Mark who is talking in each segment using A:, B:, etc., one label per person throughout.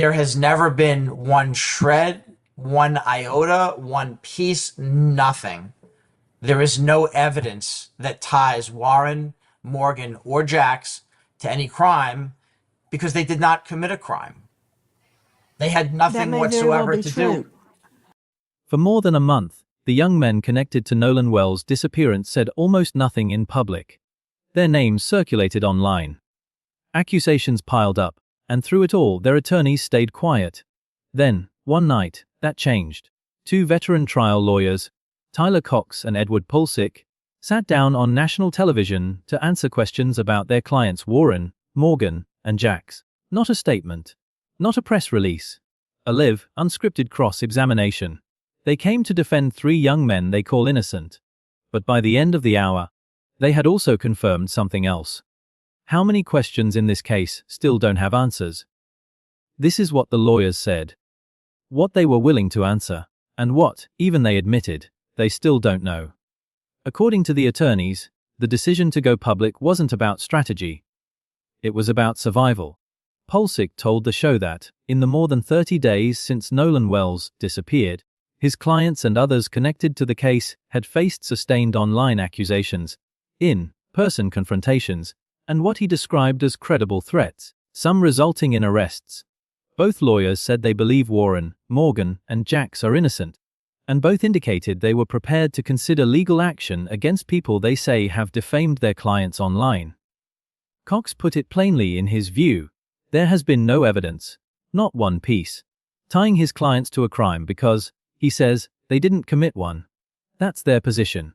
A: There has never been one shred, one iota, one piece, nothing. There is no evidence that ties Warren, Morgan, or Jax to any crime because they did not commit a crime. They had
B: That
A: nothing
B: may very well
A: whatsoever
B: be
A: to
B: true.
A: do.
C: For more than a month, the young men connected to Nolan Wells' disappearance said almost nothing in public. Their names circulated online. Accusations piled up, and through it all their attorneys stayed quiet. Then, one night, that changed. Two veteran trial lawyers, Tyler Cox and Edward Pulsick, sat down on national television to answer questions about their clients Warren, Morgan, and Jax. Not a statement. Not a press release. A live, unscripted cross-examination. They came to defend three young men they call innocent. But by the end of the hour, they had also confirmed something else. How many questions in this case still don't have answers? This is what the lawyers said. What they were willing to answer, and what, even they admitted, they still don't know. According to the attorneys, the decision to go public wasn't about strategy. It was about survival. Pulsick told the show that, in the more than 30 days since Nolan Wells disappeared, his clients and others connected to the case had faced sustained online accusations, in-person confrontations, and what he described as credible threats, some resulting in arrests. Both lawyers said they believe Warren, Morgan, and Jax are innocent, and both indicated they were prepared to consider legal action against people they say have defamed their clients online. Cox put it plainly in his view, there has been no evidence, not one piece, tying his clients to a crime because, he says, they didn't commit one. That's their position.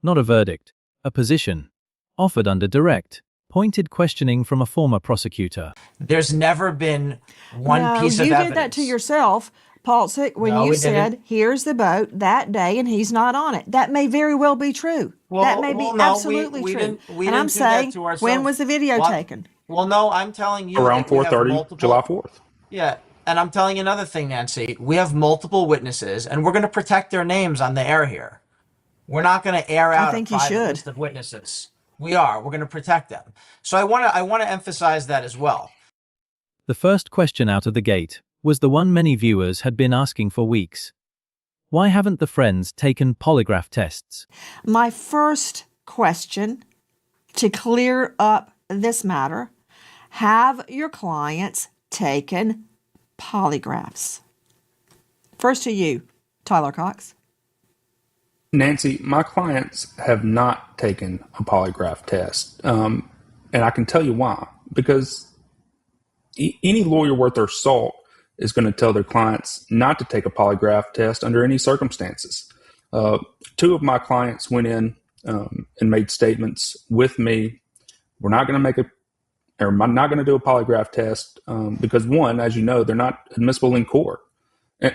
C: Not a verdict, a position. Offered under direct, pointed questioning from a former prosecutor.
A: There's never been one piece of
B: No, you
A: evidence.
B: did that to yourself, Pulsick, when
A: No,
B: you
A: we
B: said,
A: didn't.
B: here's the boat that day and he's not on it. That may very well be true. That may be
A: no,
B: absolutely
A: we
B: true.
A: Didn't, we
B: and
A: didn't
B: I'm
A: do that
B: saying,
A: to ourselves.
B: when was the video taken?
A: Well, no, I'm telling you
D: Around
A: that we have
D: 4:30,
A: multiple,
D: July 4th.
A: Yeah, and I'm telling you another thing, Nancy. We have multiple witnesses, and we're going to protect their names on the air here. We're not going to air
B: I
A: out a
B: think you
A: private
B: should.
A: list of witnesses. We are. We're going to protect them. So I want to emphasize that as well.
C: The first question out of the gate was the one many viewers had been asking for weeks. Why haven't the friends taken polygraph tests?
B: My first question to clear up this matter, have your clients taken polygraphs? First to you, Tyler Cox.
D: Nancy, my clients have not taken a polygraph test. And I can tell you why. Because any lawyer worth their salt is going to tell their clients not to take a polygraph test under any circumstances. Two of my clients went in and made statements with me. We're not going to I'm not going to do a polygraph test because, one, as you know, they're not admissible in court.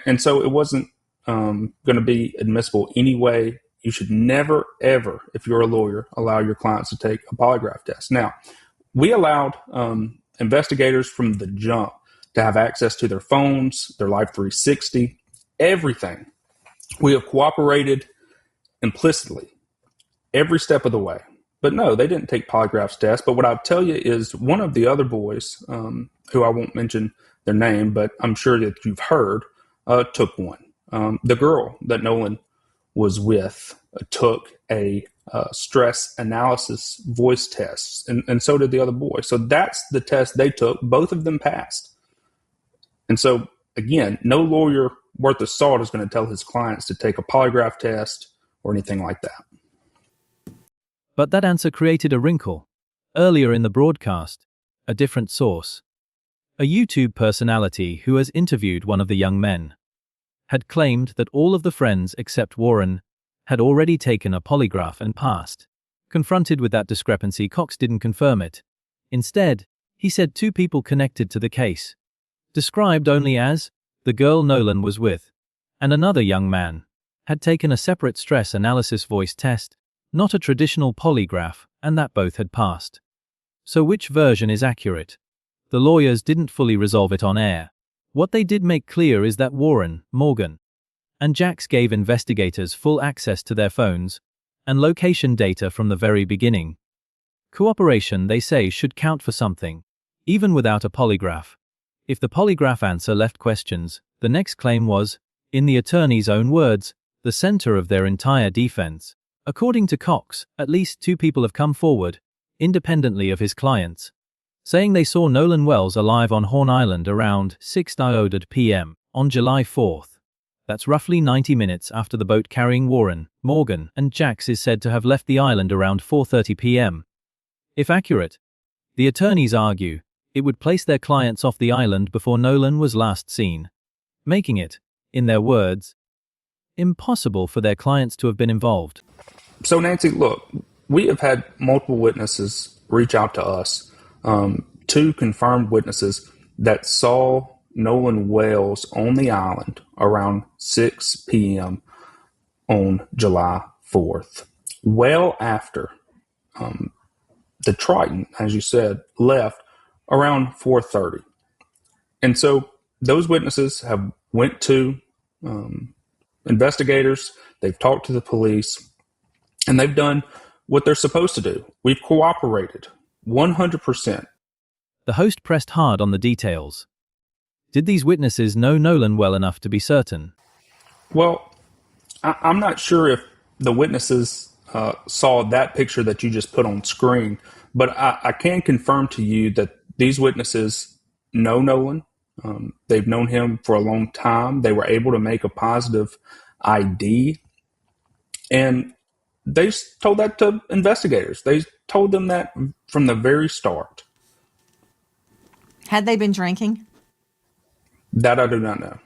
D: And so it wasn't going to be admissible anyway. You should never, ever, if you're a lawyer, allow your clients to take a polygraph test. Now, we allowed investigators from the jump to have access to their phones, their Life 360, everything. We have cooperated implicitly every step of the way. But no, they didn't take polygraph tests. But what I'll tell you is one of the other boys, who I won't mention their name, but I'm sure that you've heard, took one. The girl that Nolan was with took a stress analysis voice test, and so did the other boy. So that's the test they took. Both of them passed. And so, again, no lawyer worth of salt is going to tell his clients to take a polygraph test or anything like that.
C: But that answer created a wrinkle. Earlier in the broadcast, a different source, a YouTube personality who has interviewed one of the young men, had claimed that all of the friends except Warren had already taken a polygraph and passed. Confronted with that discrepancy, Cox didn't confirm it. Instead, he said two people connected to the case, described only as the girl Nolan was with, and another young man, had taken a separate stress analysis voice test, not a traditional polygraph, and that both had passed. So which version is accurate? The lawyers didn't fully resolve it on air. What they did make clear is that Warren, Morgan, and Jax gave investigators full access to their phones and location data from the very beginning. Cooperation, they say, should count for something, even without a polygraph. If the polygraph answer left questions, the next claim was, in the attorney's own words, the center of their entire defense. According to Cox, at least 2 people have come forward, independently of his clients, saying they saw Nolan Wells alive on Horn Island around 6:00 p.m. on July 4th. That's roughly 90 minutes after the boat carrying Warren, Morgan, and Jax is said to have left the island around 4:30 p.m. If accurate, the attorneys argue, it would place their clients off the island before Nolan was last seen, making it, in their words, impossible for their clients to have been involved.
D: So, Nancy, look, we have had multiple witnesses reach out to us, 2 confirmed witnesses that saw Nolan Wells on the island around 6 p.m. on July 4th, well after the Triton, as you said, left around 4:30. And so those witnesses have went to investigators, they've talked to the police, and they've done what they're supposed to do. We've cooperated 100%.
C: The host pressed hard on the details. Did these witnesses know Nolan well enough to be certain?
D: Well, I'm not sure if the witnesses saw that picture that you just put on screen, but I can confirm to you that these witnesses know Nolan. They've known him for a long time. They were able to make a positive ID. And they told that to investigators. They told them that from the very start.
B: Had they been drinking?
D: That I do not know.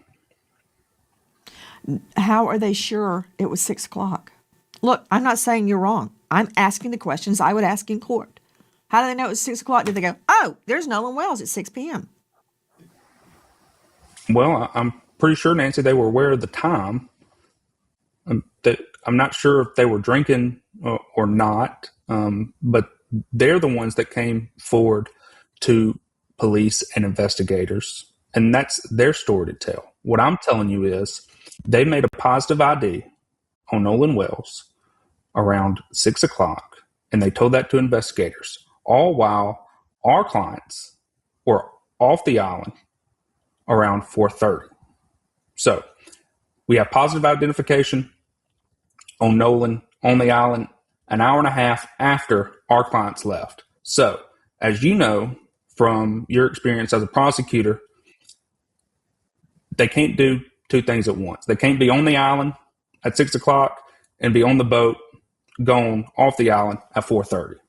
B: How are they sure it was 6 o'clock? Look, I'm not saying you're wrong. I'm asking the questions I would ask in court. How do they know it was 6 o'clock? Did they go, oh, there's Nolan Wells at 6 p.m.?
D: Well, I'm pretty sure, Nancy, they were aware of the time. I'm not sure if they were drinking or not, but they're the ones that came forward to police and investigators, and that's their story to tell. What I'm telling you is they made a positive ID on Nolan Wells around 6 o'clock, and they told that to investigators, all while our clients were off the island around 4:30. So we have positive identification on Nolan on the island an hour and a half after our clients left. So, as you know from your experience as a prosecutor, they can't do 2 things at once. They can't be on the island at 6 o'clock and be on the boat gone off the island at 4:30.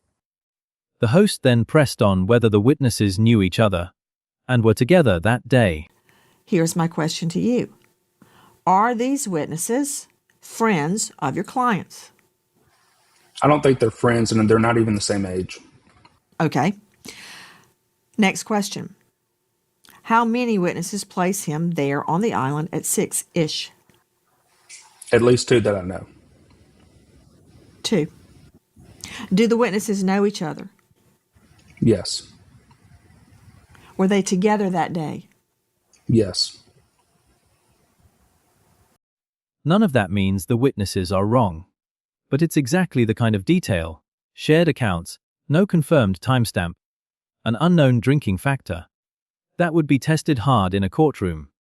C: The host then pressed on whether the witnesses knew each other and were together that day.
B: Here's my question to you. Are these witnesses friends of your clients?
D: I don't think they're friends, and they're not even the same age.
B: Okay. Next question. How many witnesses place him there on the island at 6-ish?
D: At least 2 that I know.
B: 2. Do the witnesses know each other?
D: Yes.
B: Were they together that day?
D: Yes.
C: None of that means the witnesses are wrong. But it's exactly the kind of detail, shared accounts, no confirmed timestamp, an unknown drinking factor, that would be tested hard in a courtroom.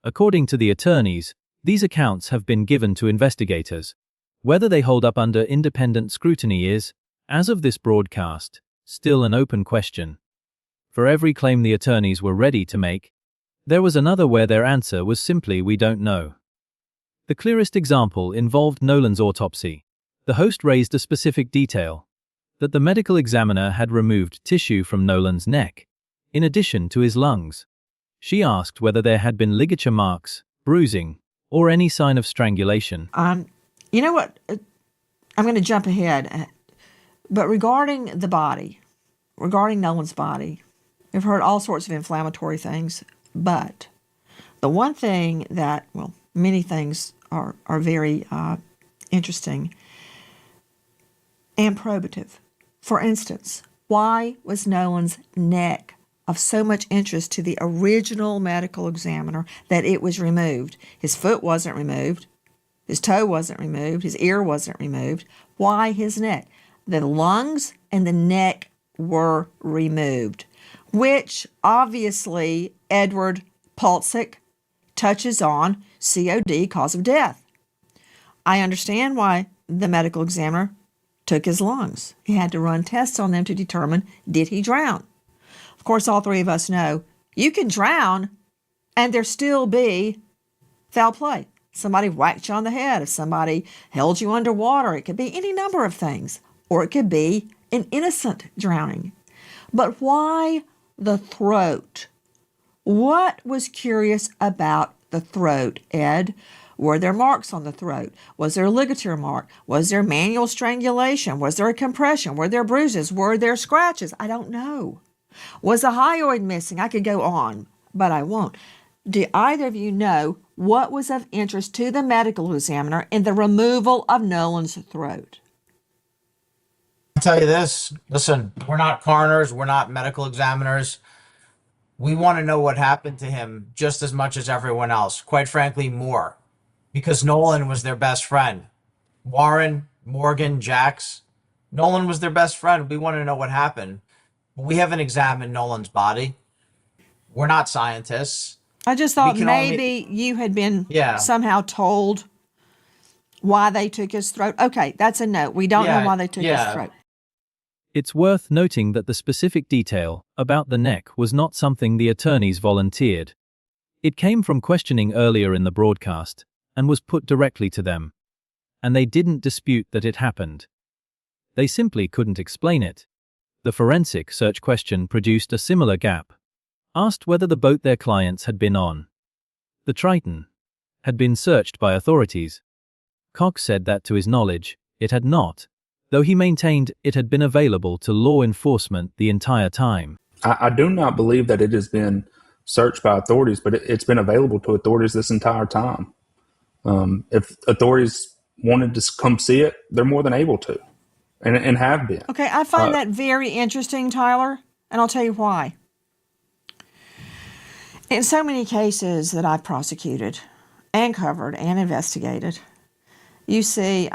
C: According to the attorneys, these accounts have been given to investigators. Whether they hold up under independent scrutiny is, as of this broadcast, still an open question. For every claim the attorneys were ready to make, there was another where their answer was simply "we don't know." The clearest example involved Nolan's autopsy. The host raised a specific detail, that the medical examiner had removed tissue from Nolan's neck, in addition to his lungs. She asked whether there had been ligature marks, bruising, or any sign of strangulation.
B: You know what? I'm going to jump ahead. But regarding the body, regarding Nolan's body, we've heard all sorts of inflammatory things. But the one thing that, well, many things are very interesting and probative. For instance, why was Nolan's neck of so much interest to the original medical examiner that it was removed? His foot wasn't removed. His toe wasn't removed. His ear wasn't removed. Why his neck? The lungs and the neck were removed. which obviously Edward Pulsick touches on COD, cause of death. I understand why the medical examiner took his lungs. He had to run tests on them to determine, did he drown? Of course, all three of us know you can drown and there still be foul play. Somebody whacked you on the head. If somebody held you underwater, it could be any number of things. Or it could be an innocent drowning. But why the throat? What was curious about the throat, Ed? Were there marks on the throat? Was there a ligature mark? Was there manual strangulation? Was there a compression? Were there bruises? Were there scratches? I don't know. Was a hyoid missing? I could go on, but I won't. Do either of you know what was of interest to the medical examiner in the removal of Nolan's throat?
A: I'll tell you this. Listen, we're not coroners. We're not medical examiners. We want to know what happened to him just as much as everyone else. Quite frankly, more. Because Nolan was their best friend. Warren, Morgan, Jax. Nolan was their best friend. We want to know what happened. We haven't examined Nolan's body. We're not scientists.
B: I just thought maybe you had been somehow told why they took his throat. Okay, that's a note. We don't know why they took his throat.
C: It's worth noting that the specific detail about the neck was not something the attorneys volunteered. It came from questioning earlier in the broadcast and was put directly to them. And they didn't dispute that it happened. They simply couldn't explain it. The forensic search question produced a similar gap. Asked whether the boat their clients had been on, the Triton, had been searched by authorities. Cox said that to his knowledge, it had not, though he maintained it had been available to law enforcement the entire time.
D: I do not believe that it has been searched by authorities, but it's been available to authorities this entire time. If authorities wanted to come see it, they're more than able to, and have been.
B: Okay, I find that very interesting, Tyler, and I'll tell you why. In so many cases that I've prosecuted and covered and investigated, you see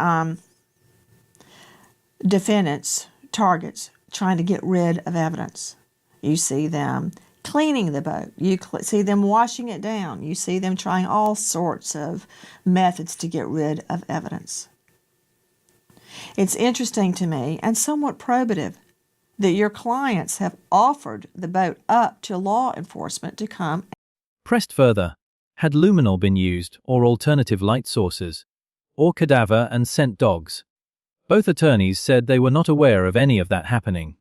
B: defendants, targets, trying to get rid of evidence. You see them cleaning the boat. You see them washing it down. You see them trying all sorts of methods to get rid of evidence. It's interesting to me and somewhat probative that your clients have offered the boat up to law enforcement to come.
C: Pressed further, had luminol been used or alternative light sources, or cadaver and scent dogs? Both attorneys said they were not aware of any of that happening.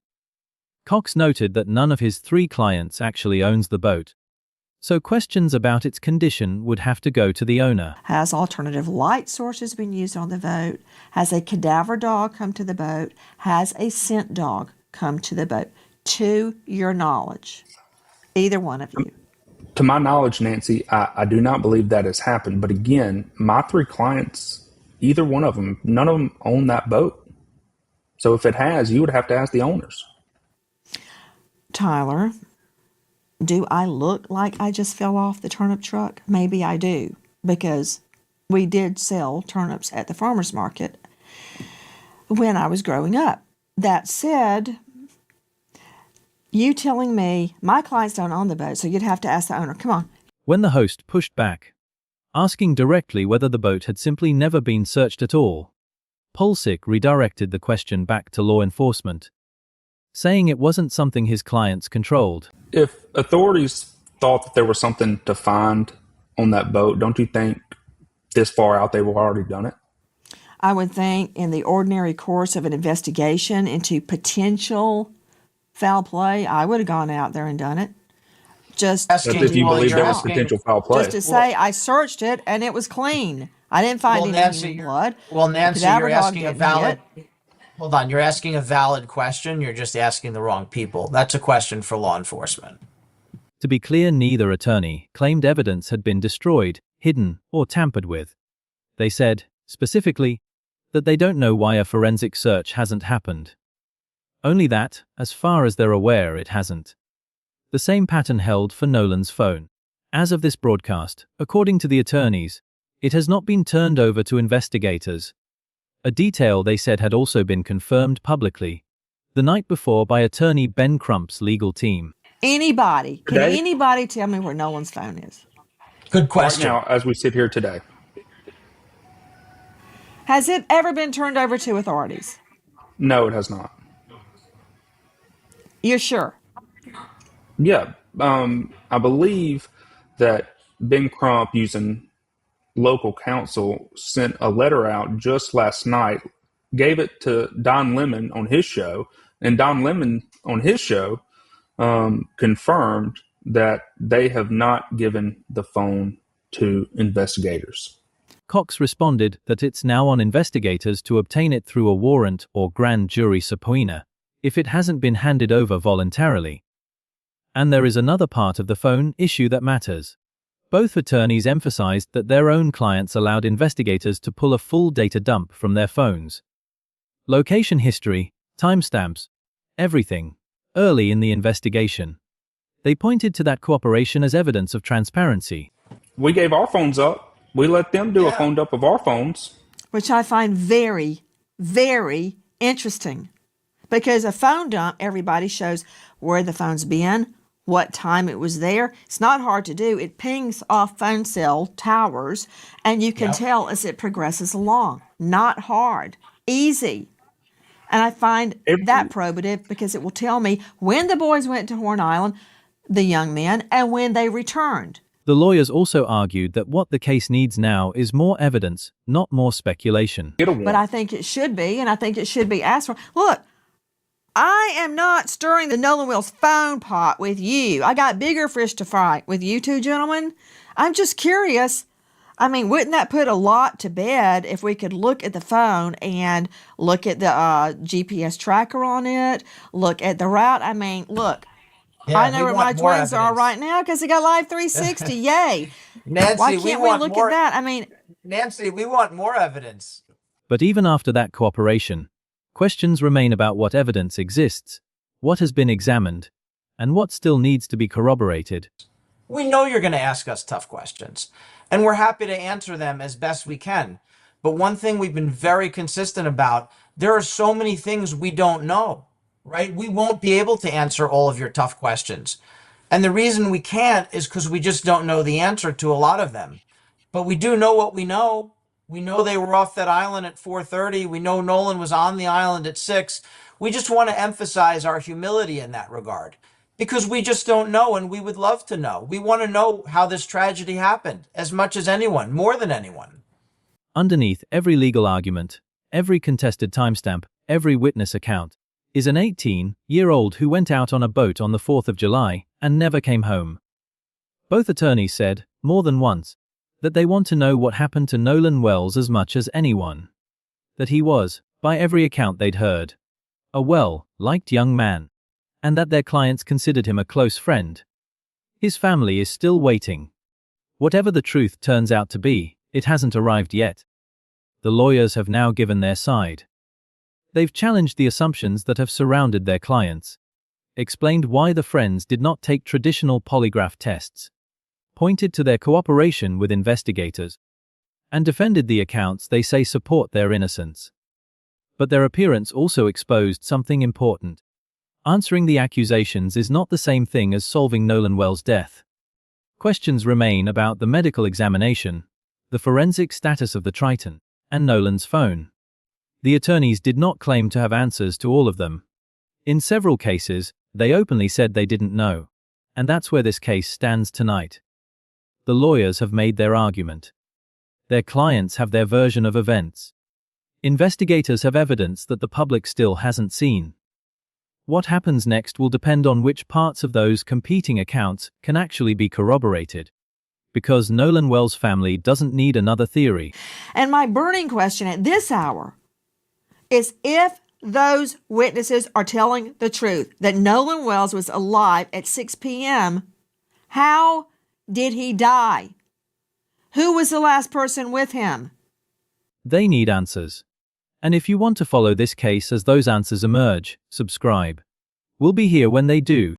C: Cox noted that none of his 3 clients actually owns the boat, so questions about its condition would have to go to the owner.
B: Has alternative light sources been used on the boat? Has a cadaver dog come to the boat? Has a scent dog come to the boat? To your knowledge, either one of you.
D: To my knowledge, Nancy, I do not believe that has happened. But again, my 3 clients, either one of them, none of them own that boat. So if it has, you would have to ask the owners.
B: Tyler, do I look like I just fell off the turnip truck? Maybe I do, because we did sell turnips at the farmer's market when I was growing up. That said, you telling me my clients don't own the boat, so you'd have to ask the owner. Come on.
C: When the host pushed back, asking directly whether the boat had simply never been searched at all, Pulsick redirected the question back to law enforcement, saying it wasn't something his clients controlled.
D: If authorities thought that there was something to find on that boat, don't you think this far out they would have already done it?
B: I would think in the ordinary course of an investigation into potential foul play, I would have gone out there and done it. Just
D: if you believe there was potential foul play.
B: Just to say, I searched it and it was clean. I didn't find any blood.
A: Well, Nancy, you're asking a valid... Hold on, you're asking a valid question. You're just asking the wrong people. That's a question for law enforcement.
C: To be clear, neither attorney claimed evidence had been destroyed, hidden, or tampered with. They said, specifically, that they don't know why a forensic search hasn't happened. Only that, as far as they're aware, it hasn't. The same pattern held for Nolan's phone. As of this broadcast, according to the attorneys, it has not been turned over to investigators. A detail they said had also been confirmed publicly the night before by attorney Ben Crump's legal team.
B: Anybody. Can
D: Today?
B: anybody tell me where Nolan's phone is?
A: Good
D: Right
A: question.
D: now, as we sit here today.
B: Has it ever been turned over to authorities?
D: No, it has not.
B: You're sure?
D: Yeah. I believe that Ben Crump, using local counsel, sent a letter out just last night, gave it to Don Lemon on his show, and Don Lemon on his show confirmed that they have not given the phone to investigators.
C: Cox responded that it's now on investigators to obtain it through a warrant or grand jury subpoena, if it hasn't been handed over voluntarily. And there is another part of the phone issue that matters. Both attorneys emphasized that their own clients allowed investigators to pull a full data dump from their phones. Location history, timestamps, everything, early in the investigation. They pointed to that cooperation as evidence of transparency.
D: We gave our phones up. We let them do a phone dump of our phones.
B: Which I find very, very interesting. Because a phone dump, everybody shows where the phone's been, what time it was there. It's not hard to do. It pings off phone cell towers, and you can tell as it progresses along. Not hard. Easy. And I find that probative because it will tell me when the boys went to Horn Island, the young men, and when they returned.
C: The lawyers also argued that what the case needs now is more evidence, not more speculation.
B: But I think it should be, and I think it should be asked for. Look, I am not stirring the Nolan Wells phone pot with you. I got bigger fish to fry with you two gentlemen. I'm just curious. I mean, wouldn't that put a lot to bed if we could look at the phone and look at the GPS tracker on it, look at the route? I mean, look.
A: Yeah,
B: I know where my twins are
A: evidence.
B: right now because they got Live 360. Yay.
A: Nancy,
B: Why can't we look at that? I mean,
A: Nancy, we want more evidence.
C: But even after that cooperation, questions remain about what evidence exists, what has been examined, and what still needs to be corroborated.
A: We know you're going to ask us tough questions, and we're happy to answer them as best we can. But one thing we've been very consistent about, there are so many things we don't know, right? We won't be able to answer all of your tough questions. And the reason we can't is because we just don't know the answer to a lot of them. But we do know what we know. We know they were off that island at 4:30. We know Nolan was on the island at 6. We just want to emphasize our humility in that regard because we just don't know, and we would love to know. We want to know how this tragedy happened as much as anyone, more than anyone.
C: Underneath every legal argument, every contested timestamp, every witness account, is an 18-year-old who went out on a boat on the 4th of July and never came home. Both attorneys said, more than once, that they want to know what happened to Nolan Wells as much as anyone. That he was, by every account they'd heard, a well-liked young man, and that their clients considered him a close friend. His family is still waiting. Whatever the truth turns out to be, it hasn't arrived yet. The lawyers have now given their side. They've challenged the assumptions that have surrounded their clients, explained why the friends did not take traditional polygraph tests, pointed to their cooperation with investigators, and defended the accounts they say support their innocence. But their appearance also exposed something important. Answering the accusations is not the same thing as solving Nolan Wells' death. Questions remain about the medical examination, the forensic status of the Triton, and Nolan's phone. The attorneys did not claim to have answers to all of them. In several cases, they openly said they didn't know, and that's where this case stands tonight. The lawyers have made their argument. Their clients have their version of events. Investigators have evidence that the public still hasn't seen. What happens next will depend on which parts of those competing accounts can actually be corroborated. Because Nolan Wells' family doesn't need another theory.
B: and my burning question at this hour is if those witnesses are telling the truth, that Nolan Wells was alive at 6 p.m., how did he die? Who was the last person with him?
C: They need answers. And if you want to follow this case as those answers emerge, subscribe. We'll be here when they do.